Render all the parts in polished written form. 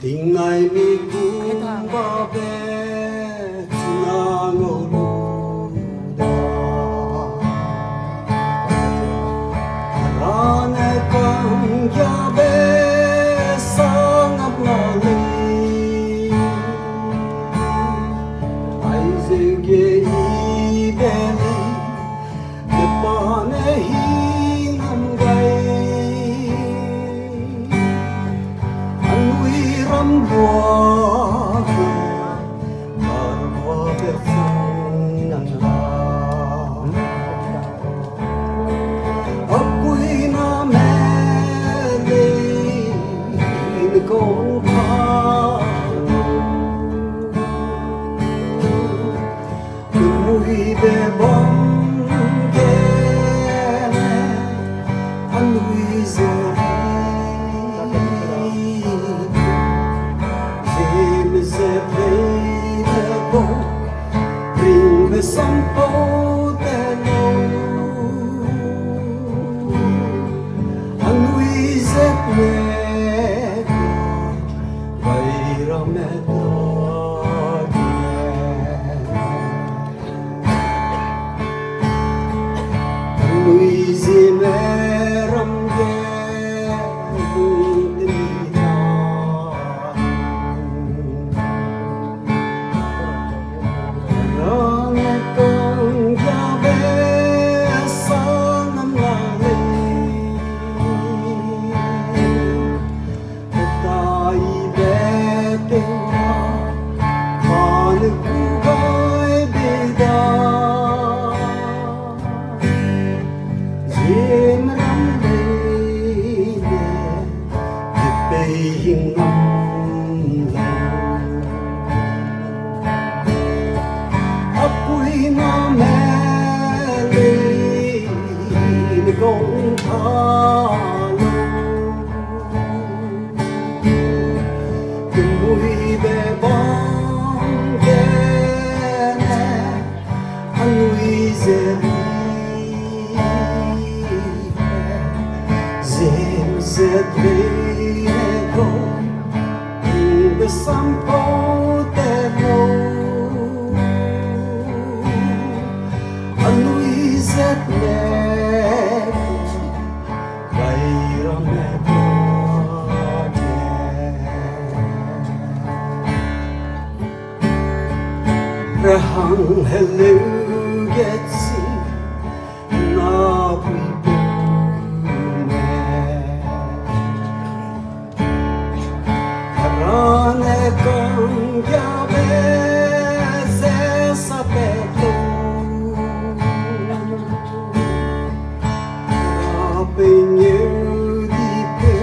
Tingnai mi kumba be chuna ngaulu da Rane kang ya be sangap ngali Ai zege I beli ne pane hi nam gai Ram lúa marwa besang nang la apui na mele in con pa mui be bom ge anui ze bring the sun for the low and we set me by Rameto and we see me Rahang hello getsi na pipume Rane kong yabe se sapeto Rapinyu dipu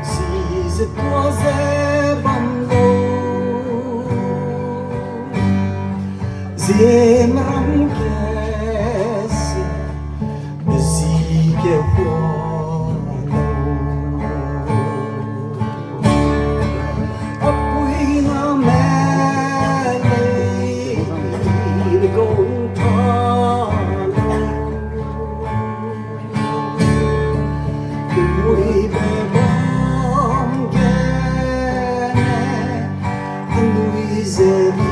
si se toise Zimram kese bezige wolo Apuina mele in gontalo Kui be bom gene Anui zeri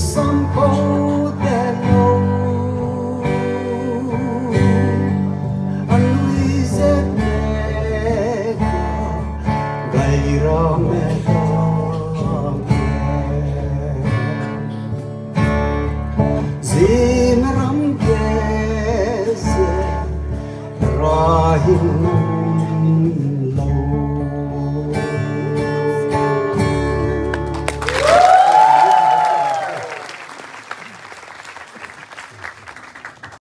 Some boat that low and Louise Gaira Zimram Kese Rahim